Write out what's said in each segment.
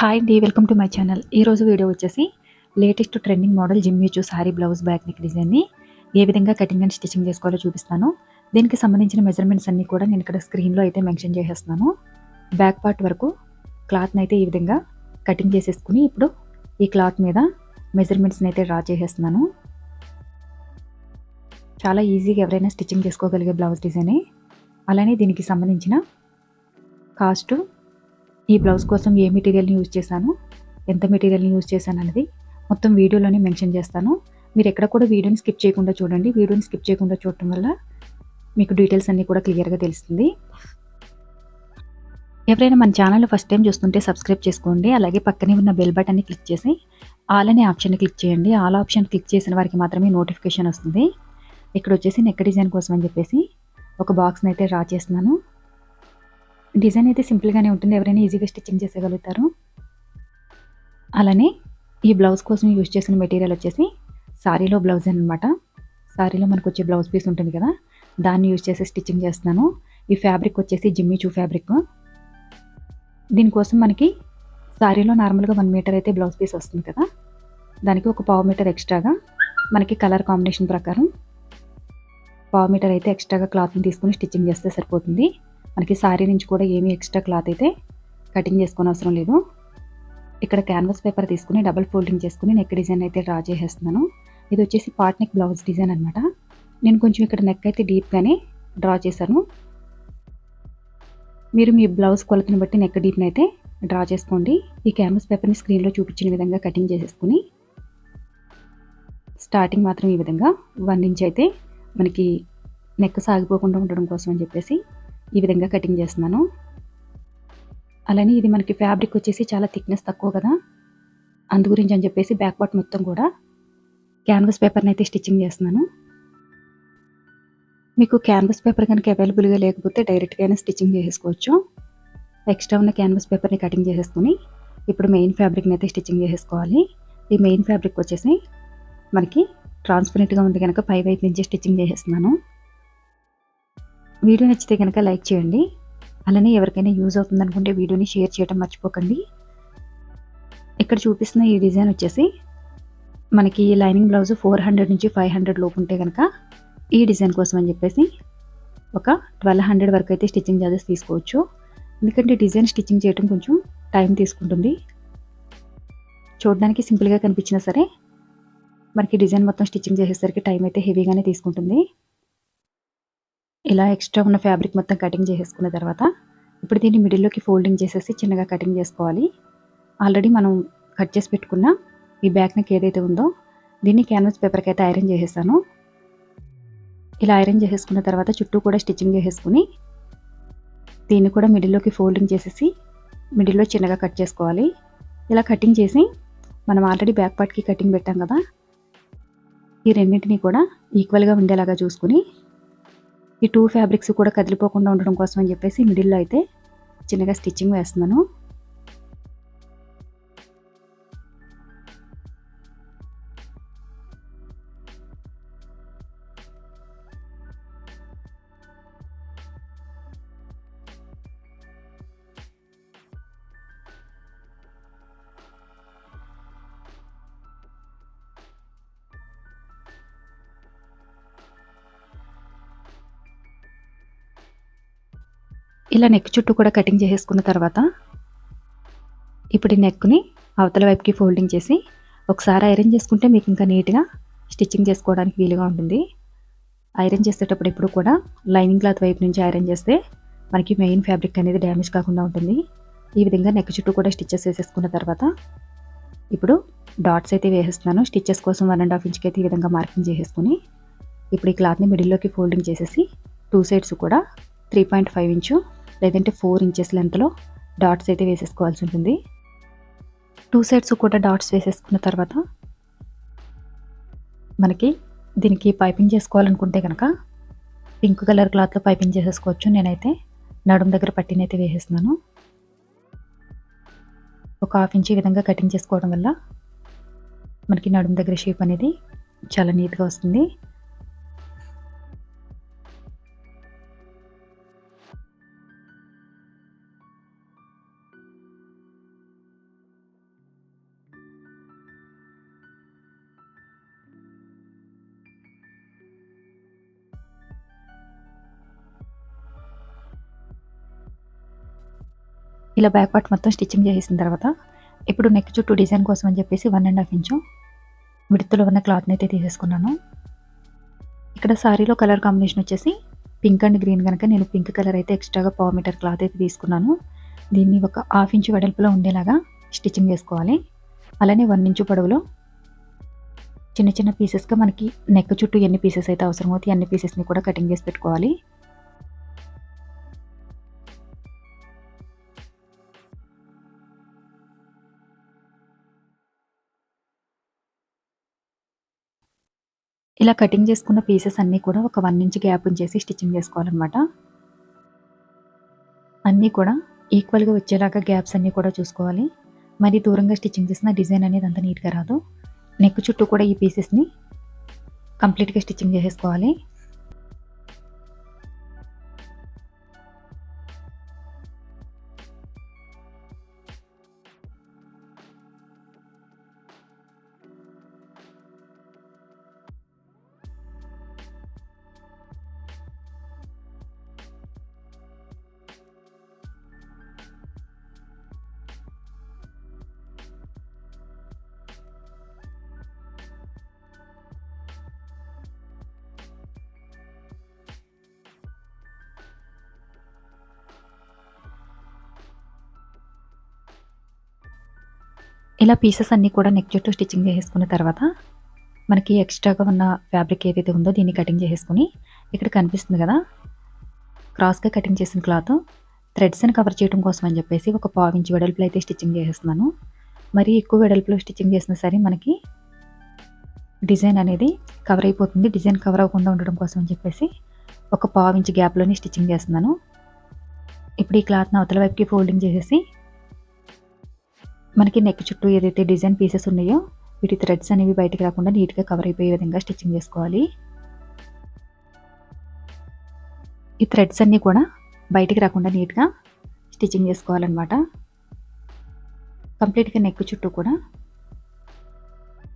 Hi అండి. Welcome to my channel. ఈరోజు video వచ్చేసి latest trending model Jimmy Choo sari blouse back neck డిజైన్ని ఏ విధంగా కటింగ్ అండ్ స్టిచ్చింగ్ చేసుకోవాలో చూపిస్తాను. దీనికి సంబంధించిన మెజర్మెంట్స్ అన్నీ కూడా నేను ఇక్కడ స్క్రీన్లో అయితే మెన్షన్ చేసేస్తున్నాను. బ్యాక్ పార్ట్ వరకు క్లాత్ని అయితే ఈ విధంగా కటింగ్ చేసేసుకుని ఇప్పుడు ఈ క్లాత్ మీద మెజర్మెంట్స్ని అయితే డ్రా చేసేస్తున్నాను. చాలా ఈజీగా ఎవరైనా స్టిచ్చింగ్ చేసుకోగలిగే బ్లౌజ్ డిజైనే. అలానే దీనికి సంబంధించిన కాస్ట్, ఈ బ్లౌజ్ కోసం ఏ మెటీరియల్ని యూజ్ చేశాను, ఎంత మెటీరియల్ని యూజ్ చేశాను అనేది మొత్తం వీడియోలోనే మెన్షన్ చేస్తాను. మీరు ఎక్కడ కూడా వీడియోని స్కిప్ చేయకుండా చూడండి. వీడియోని స్కిప్ చేయకుండా చూడటం వల్ల మీకు డీటెయిల్స్ అన్నీ కూడా క్లియర్గా తెలుస్తుంది. ఎవరైనా మన ఛానల్ ఫస్ట్ టైం చూస్తుంటే సబ్స్క్రైబ్ చేసుకోండి. అలాగే పక్కనే ఉన్న బెల్ బటన్ని క్లిక్ చేసి ఆల్ అనే ఆప్షన్ని క్లిక్ చేయండి. ఆల్ ఆప్షన్ క్లిక్ చేసిన వారికి మాత్రమే నోటిఫికేషన్ వస్తుంది. ఇక్కడ వచ్చేసి నెక్ డిజైన్ కోసం అని చెప్పేసి ఒక బాక్స్ని అయితే డ్రా చేస్తున్నాను. డిజైన్ అయితే సింపుల్గానే ఉంటుంది. ఎవరైనా ఈజీగా స్టిచ్చింగ్ చేసేయగలుగుతారు. అలానే ఈ బ్లౌజ్ కోసం యూజ్ చేసిన మెటీరియల్ వచ్చేసి సారీలో బ్లౌజ్ అనమాట. సారీలో మనకు వచ్చే బ్లౌజ్ పీస్ ఉంటుంది కదా, దాన్ని యూజ్ చేసి స్టిచ్చింగ్ చేస్తున్నాను. ఈ ఫ్యాబ్రిక్ వచ్చేసి జిమ్మిచూ ఫ్యాబ్రిక్. దీనికోసం మనకి సారీలో నార్మల్గా 1 మీటర్ అయితే బ్లౌజ్ పీస్ వస్తుంది కదా, దానికి ఒక 1/2 మీటర్ ఎక్స్ట్రాగా మనకి కలర్ కాంబినేషన్ ప్రకారం 1/2 మీటర్ అయితే ఎక్స్ట్రాగా క్లాత్ని తీసుకుని స్టిచ్చింగ్ చేస్తే సరిపోతుంది. మనకి సారీ నుంచి కూడా ఏమీ ఎక్స్ట్రా క్లాత్ అయితే కటింగ్ చేసుకొని అవసరం లేదు. ఇక్కడ క్యాన్వాస్ పేపర్ తీసుకుని డబుల్ ఫోల్డింగ్ చేసుకుని నెక్ డిజైన్ అయితే డ్రా చేసేస్తున్నాను. ఇది వచ్చేసి పార్ట్ నెక్ బ్లౌజ్ డిజైన్ అనమాట. నేను కొంచెం ఇక్కడ నెక్ అయితే డీప్గానే డ్రా చేశాను. మీరు మీ బ్లౌజ్ కొలతని బట్టి నెక్ డీప్ని అయితే డ్రా చేసుకోండి. ఈ క్యాన్వాస్ పేపర్ని స్క్రీన్లో చూపించిన విధంగా కటింగ్ చేసేసుకుని స్టార్టింగ్ మాత్రం ఈ విధంగా 1 ఇంచ్ అయితే మనకి నెక్ సాగిపోకుండా ఉండడం కోసం అని చెప్పేసి ఈ విధంగా కటింగ్ చేస్తున్నాను. అలానే ఇది మనకి ఫ్యాబ్రిక్ వచ్చేసి చాలా థిక్నెస్ తక్కువ కదా, అందు గురించి అని చెప్పేసి బ్యాక్ పార్ట్ మొత్తం కూడా క్యాన్వాస్ పేపర్ని అయితే స్టిచ్చింగ్ చేస్తున్నాను. మీకు క్యాన్వాస్ పేపర్ కనుక అవైలబుల్గా లేకపోతే డైరెక్ట్గానే స్టిచ్చింగ్ చేసేసుకోవచ్చు. ఎక్స్ట్రా ఉన్న క్యాన్వాస్ పేపర్ని కటింగ్ చేసేసుకుని ఇప్పుడు మెయిన్ ఫ్యాబ్రిక్ని అయితే స్టిచ్చింగ్ చేసేసుకోవాలి. ఈ మెయిన్ ఫ్యాబ్రిక్ వచ్చేసి మనకి ట్రాన్స్పరెంట్గా ఉంది కనుక పై వైపు నుంచి స్టిచ్చింగ్ చేసేస్తున్నాను. వీడియో నచ్చితే కనుక లైక్ చేయండి. అలానే ఎవరికైనా యూజ్ అవుతుంది అనుకుంటే వీడియోని షేర్ చేయడం మర్చిపోకండి. ఇక్కడ చూపిస్తున్న ఈ డిజైన్ వచ్చేసి మనకి లైనింగ్ బ్లౌజ్ 400 నుంచి 500 లోపు ఉంటే కనుక ఈ డిజైన్ కోసం అని చెప్పేసి ఒక 1200 వరకు అయితే స్టిచ్చింగ్ చార్జెస్ తీసుకోవచ్చు. ఎందుకంటే డిజైన్ స్టిచ్చింగ్ చేయడం కొంచెం టైం తీసుకుంటుంది. చూడడానికి సింపుల్గా కనిపించినా సరే మనకి డిజైన్ మొత్తం స్టిచ్చింగ్ చేసేసరికి టైం అయితే హెవీగానే తీసుకుంటుంది. ఇలా ఎక్స్ట్రా ఉన్న ఫ్యాబ్రిక్ మొత్తం కటింగ్ చేసేసుకున్న తర్వాత ఇప్పుడు దీన్ని మిడిల్లోకి ఫోల్డింగ్ చేసేసి చిన్నగా కటింగ్ చేసుకోవాలి. ఆల్రెడీ మనం కట్ చేసి పెట్టుకున్న ఈ బ్యాక్ నెక్ ఏదైతే ఉందో దీన్ని క్యాన్వాస్ పేపర్కి అయితే ఐరన్ చేసేసాను. ఇలా ఐరన్ చేసేసుకున్న తర్వాత చుట్టూ కూడా స్టిచ్చింగ్ చేసేసుకుని దీన్ని కూడా మిడిల్లోకి ఫోల్డింగ్ చేసేసి మిడిల్లో చిన్నగా కట్ చేసుకోవాలి. ఇలా కటింగ్ చేసి మనం ఆల్రెడీ బ్యాక్ పార్ట్కి కటింగ్ పెట్టాం కదా, ఈ రెండింటిని కూడా ఈక్వల్గా ఉండేలాగా చూసుకుని ఈ 2 ఫ్యాబ్రిక్స్ కూడా కదిలిపోకుండా ఉండడం కోసం అని చెప్పేసి మిడిల్లో అయితే చిన్నగా స్టిచ్చింగ్ వేస్తున్నాను. ఇలా నెక్ చుట్టూ కూడా కటింగ్ చేసేసుకున్న తర్వాత ఇప్పుడు ఈ నెక్ని అవతల వైపుకి ఫోల్డింగ్ చేసి ఒకసారి ఐరన్ చేసుకుంటే మీకు ఇంకా నీట్గా స్టిచ్చింగ్ చేసుకోవడానికి వీలుగా ఉంటుంది. ఐరన్ చేసేటప్పుడు ఎప్పుడు కూడా లైనింగ్ క్లాత్ వైపు నుంచి ఐరన్ చేస్తే మనకి మెయిన్ ఫ్యాబ్రిక్ అనేది డ్యామేజ్ కాకుండా ఉంటుంది. ఈ విధంగా నెక్ చుట్టూ కూడా స్టిచ్చెస్ వేసేసుకున్న తర్వాత ఇప్పుడు డాట్స్ అయితే వేసేస్తున్నాను. స్టిచ్చెస్ కోసం 1.5 ఇంచ్కి అయితే ఈ విధంగా మార్కింగ్ చేసేసుకుని ఇప్పుడు ఈ క్లాత్ని మిడిల్లోకి ఫోల్డింగ్ చేసేసి 2 సైడ్స్ కూడా 3.5 ఇంచు లేదంటే 4 ఇంచెస్ లెంత్లో డాట్స్ అయితే వేసేసుకోవాల్సి ఉంటుంది. 2 సైడ్స్ కూడా డాట్స్ వేసేసుకున్న తర్వాత మనకి దీనికి పైపింగ్ చేసుకోవాలనుకుంటే కనుక పింక్ కలర్ క్లాత్లో పైపింగ్ చేసేసుకోవచ్చు. నేనైతే నడుం దగ్గర పట్టినైతే వేసేస్తున్నాను. ఒక 1/2 ఇంచ్ ఈ విధంగా కటింగ్ చేసుకోవడం వల్ల మనకి నడుం దగ్గర షేప్ అనేది చాలా నీట్గా వస్తుంది. ఇలా బ్యాక్ పార్ట్ మొత్తం స్టిచ్చింగ్ చేసేసిన తర్వాత ఇప్పుడు నెక్ చుట్టూ డిజైన్ కోసం అని చెప్పేసి 1.5 ఇంచు విడుతులో ఉన్న క్లాత్ని అయితే తీసేసుకున్నాను. ఇక్కడ సారీలో కలర్ కాంబినేషన్ వచ్చేసి పింక్ అండ్ గ్రీన్ కనుక నేను పింక్ కలర్ అయితే ఎక్స్ట్రాగా 1/4 మీటర్ క్లాత్ అయితే తీసుకున్నాను. దీన్ని ఒక 1/2 ఇంచు వెడల్పులో ఉండేలాగా స్టిచ్చింగ్ చేసుకోవాలి. అలానే 1 ఇంచు పొడవులో చిన్న చిన్న పీసెస్గా మనకి నెక్ చుట్టూ ఎన్ని పీసెస్ అయితే అవసరమవుతాయి అన్ని పీసెస్ని కూడా కటింగ్ చేసి పెట్టుకోవాలి. ఇలా కటింగ్ చేసుకున్న పీసెస్ అన్నీ కూడా ఒక 1 ఇంచ్ గ్యాప్ ఉంచేసి స్టిచ్చింగ్ చేసుకోవాలన్నమాట. అన్నీ కూడా ఈక్వల్గా వచ్చేలాగా గ్యాప్స్ అన్నీ కూడా చూసుకోవాలి. మరి దూరంగా స్టిచ్చింగ్ చేసిన డిజైన్ అనేది అంత నీట్గా రాదు. నెక్ చుట్టూ కూడా ఈ పీసెస్ని కంప్లీట్గా స్టిచ్చింగ్ చేసేసుకోవాలి. ఇలా పీసెస్ అన్నీ కూడా నెక్ చుట్టూ స్టిచ్చింగ్ చేసేసుకున్న తర్వాత మనకి ఎక్స్ట్రాగా ఉన్న ఫ్యాబ్రిక్ ఏదైతే ఉందో దీన్ని కటింగ్ చేసేసుకుని ఇక్కడ కనిపిస్తుంది కదా క్రాస్గా కటింగ్ చేసిన క్లాత్ థ్రెడ్స్ని కవర్ చేయడం కోసం అని చెప్పేసి ఒక 1/4 ఇంచ్ వెడల్పులో అయితే స్టిచ్చింగ్ చేసేస్తున్నాను. మరి ఎక్కువ వెడల్పులో స్టిచ్చింగ్ చేసినా సరే మనకి డిజైన్ అనేది కవర్ అయిపోతుంది. డిజైన్ కవర్ అవ్వకుండా ఉండడం కోసం అని చెప్పేసి ఒక 1/4 ఇంచ్ గ్యాప్లోనే స్టిచ్చింగ్ చేస్తున్నాను. ఇప్పుడు ఈ క్లాత్ని అవతల వైపుకి ఫోల్డింగ్ చేసేసి మనకి నెక్ చుట్టూ ఏదైతే డిజైన్ పీసెస్ ఉన్నాయో వీటి థ్రెడ్స్ అనేవి బయటికి రాకుండా నీట్గా కవర్ అయిపోయే విధంగా స్టిచ్చింగ్ చేసుకోవాలి. ఈ థ్రెడ్స్ అన్నీ కూడా బయటికి రాకుండా నీట్గా స్టిచ్చింగ్ చేసుకోవాలన్నమాట. కంప్లీట్గా నెక్ చుట్టూ కూడా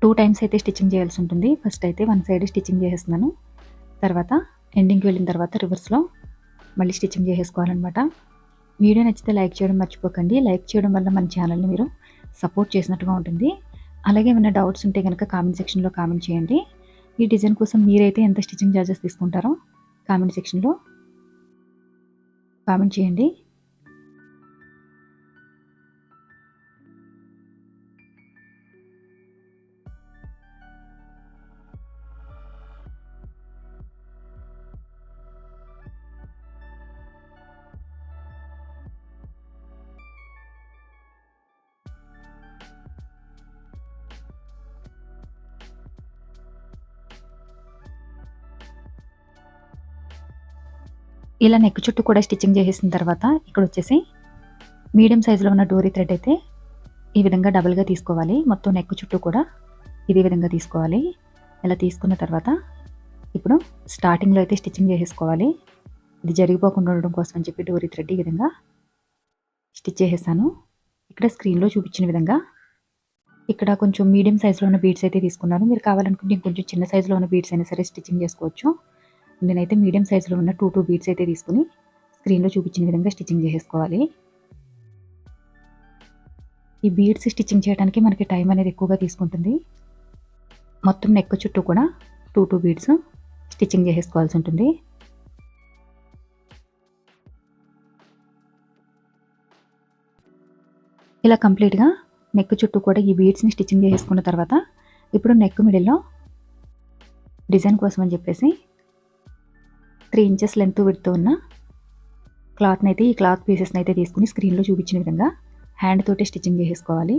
2 టైమ్స్ అయితే స్టిచ్చింగ్ చేయాల్సి ఉంటుంది. ఫస్ట్ అయితే 1 సైడ్ స్టిచ్చింగ్ చేసేస్తున్నాను. తర్వాత ఎండింగ్కి వెళ్ళిన తర్వాత రివర్స్లో మళ్ళీ స్టిచ్చింగ్ చేసేసుకోవాలన్నమాట. వీడియో నచ్చితే లైక్ చేయడం మర్చిపోకండి. లైక్ చేయడం వల్ల మన ఛానల్ని మీరు సపోర్ట్ చేసినట్టుగా ఉంటుంది. అలాగే ఏమైనా డౌట్స్ ఉంటే కనుక కామెంట్ సెక్షన్లో కామెంట్ చేయండి. ఈ డిజైన్ కోసం మీరైతే ఎంత స్టిచ్చింగ్ చార్జెస్ తీసుకుంటారో కామెంట్ సెక్షన్లో కామెంట్ చేయండి. ఇలా నెక్ చుట్టూ కూడా స్టిచ్చింగ్ చేసేసిన తర్వాత ఇక్కడ వచ్చేసి మీడియం సైజులో ఉన్న డోరీ థ్రెడ్ అయితే ఈ విధంగా డబుల్గా తీసుకోవాలి. మొత్తం నెక్ చుట్టూ కూడా ఇదే విధంగా తీసుకోవాలి. ఇలా తీసుకున్న తర్వాత ఇప్పుడు స్టార్టింగ్లో అయితే స్టిచ్చింగ్ చేసేసుకోవాలి. ఇది జరిగిపోకుండా ఉండడం కోసం అని చెప్పి డోరీ థ్రెడ్ ఈ విధంగా స్టిచ్ చేసేసాను. ఇక్కడ స్క్రీన్లో చూపించిన విధంగా ఇక్కడ కొంచెం మీడియం సైజులో ఉన్న బీడ్స్ అయితే తీసుకున్నాను. మీరు కావాలనుకుంటే ఇంకొంచెం చిన్న సైజులో ఉన్న బీడ్స్ అయినా సరే స్టిచ్చింగ్ చేసుకోవచ్చు. నేనైతే మీడియం సైజులో ఉన్న 2 బీడ్స్ అయితే తీసుకుని స్క్రీన్లో చూపించిన విధంగా స్టిచ్చింగ్ చేసేసుకోవాలి. ఈ బీడ్స్ స్టిచ్చింగ్ చేయడానికి మనకి టైం అనేది ఎక్కువగా తీసుకుంటుంది. మొత్తం నెక్ చుట్టూ కూడా 2 బీడ్స్ స్టిచ్చింగ్ చేసేసుకోవాల్సి ఉంటుంది. ఇలా కంప్లీట్గా నెక్ చుట్టూ కూడా ఈ బీడ్స్ని స్టిచ్చింగ్ చేసేసుకున్న తర్వాత ఇప్పుడు నెక్ మిడిల్లో డిజైన్ కోసం అని చెప్పేసి 3 ఇంచెస్ లెంత్ విడ్త్ ఉన్న క్లాత్ని అయితే ఈ క్లాత్ పీసెస్ని అయితే తీసుకుని స్క్రీన్లో చూపించిన విధంగా హ్యాండ్ తోటి స్టిచ్చింగ్ చేసేసుకోవాలి.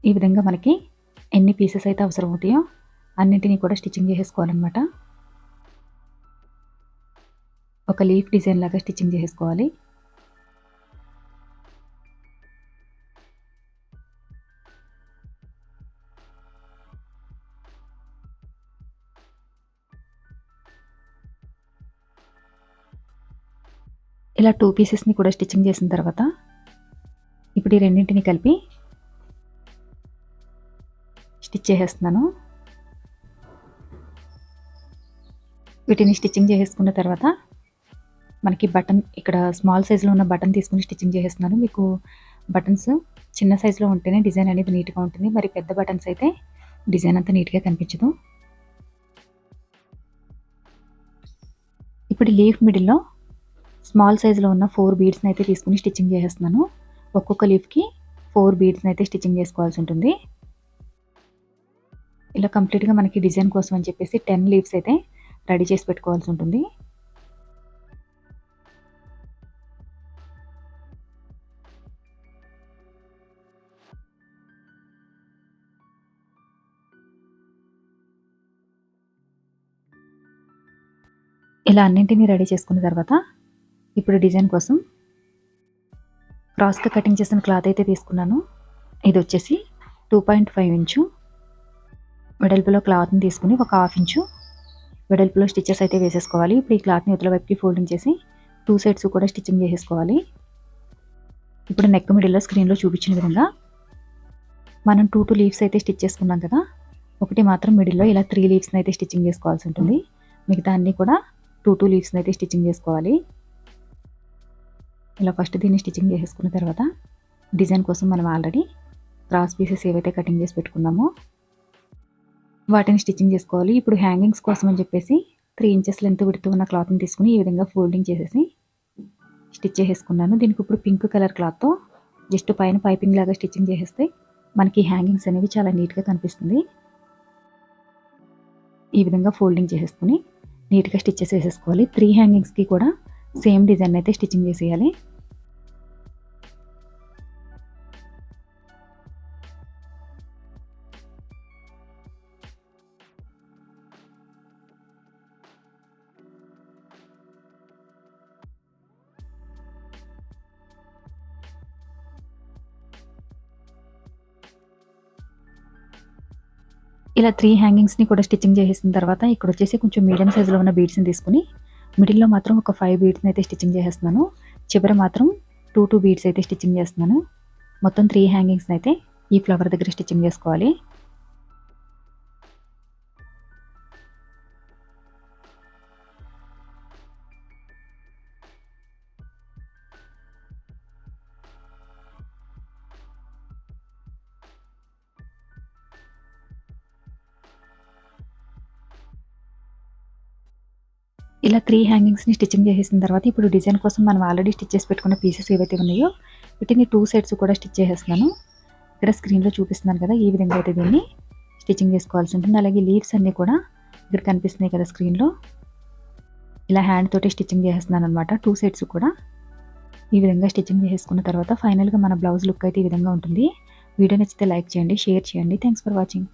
ఈ విధంగా మనకి ఎన్ని పీసెస్ అయితే అవసరం అవుతాయో అన్నింటినీ కూడా స్టిచ్చింగ్ చేసేసుకోవాలన్నమాట. ఒక లీఫ్ డిజైన్ లాగా స్టిచ్చింగ్ చేసేసుకోవాలి. ఇలా 2 పీసెస్ని కూడా స్టిచ్చింగ్ చేసిన తర్వాత ఇప్పుడు ఈ రెండింటిని కలిపి స్టిచ్ చేసేస్తున్నాను. వీటిని స్టిచ్చింగ్ చేసేసుకున్న తర్వాత మనకి బటన్ ఇక్కడ స్మాల్ సైజ్‌లో ఉన్న బటన్ తీసుకొని స్టిచ్చింగ్ చేసేస్తున్నాను. మీకు బటన్స్ చిన్న సైజ్‌లో ఉంటేనే డిజైన్ అనేది నీట్‌గా ఉంటుంది. మరి పెద్ద బటన్స్ అయితే డిజైన్ అంతా నీట్‌గా కనిపించదు. ఇప్పుడు లీఫ్ మిడిల్‌లో స్మాల్ సైజ్‌లో ఉన్న 4 బీడ్స్‌ని అయితే తీసుకొని స్టిచ్చింగ్ చేసేస్తున్నాను. ఒక్కొక్క లీఫ్‌కి 4 బీడ్స్‌ని అయితే స్టిచ్చింగ్ చేసుకోవాల్సి ఉంటుంది. ఇలా కంప్లీట్‌గా మనకి డిజైన్ కోసం అని చెప్పేసి 10 లీవ్స్ అయితే రెడీ చేసి పెట్టుకోవాల్సి ఉంటుంది. ఇలా అన్నింటిని రెడీ చేసుకున్న తర్వాత ఇప్పుడు డిజైన్ కోసం క్రాస్‌గా కటింగ్ చేసిన క్లాత్ అయితే తీసుకున్నాను. ఇది వచ్చేసి 2.5 ఇంచు వెడల్పులో క్లాత్‌ని తీసుకొని ఒక హాఫ్ ఇంచు వెడల్పులో స్టిచెస్ అయితే వేసేసుకోవాలి. ఇప్పుడు ఈ క్లాత్‌ని ఇవతల వైపుకి ఫోల్డింగ్ చేసి 2 సైడ్స్ కూడా స్టిచ్చింగ్ చేసేసుకోవాలి. ఇప్పుడు నెక్ మిడిల్‌లో స్క్రీన్‌లో చూపించిన విధంగా మనం 2 లీవ్స్ అయితే స్టిచ్ చేసుకున్నాం కదా! ఒకటి మాత్రం మిడిల్‌లో ఇలా 3 లీవ్స్‌ని అయితే స్టిచ్చింగ్ చేసుకోవాల్సి ఉంటుంది. మిగతా అన్నీ కూడా 2 లీవ్స్‌ని అయితే స్టిచ్చింగ్ చేసుకోవాలి. ఇలా ఫస్ట్ దీన్ని స్టిచ్చింగ్ చేసేసుకున్న తర్వాత డిజైన్ కోసం మనం ఆల్రెడీ క్రాస్ పీసెస్ ఏవైతే కటింగ్ చేసి పెట్టుకున్నామో వాటిని స్టిచ్చింగ్ చేసుకోవాలి. ఇప్పుడు హ్యాంగింగ్స్ కోసం అని చెప్పేసి 3 ఇంచెస్ లెంత్ విడ్త్ ఉన్న క్లాత్‌ని తీసుకొని ఈ విధంగా ఫోల్డింగ్ చేసేసి స్టిచ్ చేసేసుకున్నాను. దీనికి ఇప్పుడు పింక్ కలర్ క్లాత్‌తో జస్ట్ పైన పైపింగ్ లాగా స్టిచ్చింగ్ చేసేస్తే మనకి హ్యాంగింగ్స్ అనేవి చాలా నీట్‌గా కనిపిస్తుంది. ఈ విధంగా ఫోల్డింగ్ చేసేసుకొని నీట్‌గా స్టిచెస్ వేసేసుకోవాలి. 3 హ్యాంగింగ్స్‌కి కూడా సేమ్ డిజైన్ అయితే స్టిచ్చింగ్ చేసేయాలి. ఇలా 3 హ్యాంగింగ్స్‌ని కూడా స్టిచ్చింగ్ చేసేసిన తర్వాత ఇక్కడొచ్చేసి కొంచెం మీడియం సైజ్‌లో ఉన్న బీడ్స్‌ని తీసుకొని మిడిల్‌లో మాత్రం ఒక 5 బీడ్స్‌ని అయితే స్టిచ్చింగ్ చేసేస్తున్నాను. చివర మాత్రం 2 బీడ్స్ అయితే స్టిచ్చింగ్ చేస్తున్నాను. మొత్తం 3 హ్యాంగింగ్స్‌ని అయితే ఈ ఫ్లవర్ దగ్గర స్టిచ్చింగ్ చేసుకోవాలి. ఇలా 3 హ్యాంగింగ్స్‌ని స్టిచ్చింగ్ చేసేసిన తర్వాత ఇప్పుడు డిజైన్ కోసం మనం ఆల్రెడీ స్టిచ్ చేసి పెట్టుకున్న పీసెస్ ఏవైతే ఉన్నాయో వీటిని 2 సైడ్స్ కూడా స్టిచ్ చేసేస్తున్నాను. ఇక్కడ స్క్రీన్‌లో చూపిస్తున్నాను కదా! ఈ విధంగా అయితే దీన్ని స్టిచ్చింగ్ చేసుకోవాల్సి ఉంటుంది. అలాగే లీవ్స్ అన్నీ కూడా ఇక్కడ కనిపిస్తున్నాయి కదా స్క్రీన్‌లో. ఇలా హ్యాండ్ తోటి స్టిచ్చింగ్ చేసేస్తున్నాననమాట 2 సైడ్స్ కూడా. ఈ విధంగా స్టిచ్చింగ్ చేసేసుకున్న తర్వాత ఫైనల్‌గా మన బ్లౌజ్ లుక్ అయితే ఈ విధంగా ఉంటుంది. వీడియో నచ్చితే లైక్ చేయండి, షేర్ చేయండి. Thanks for watching.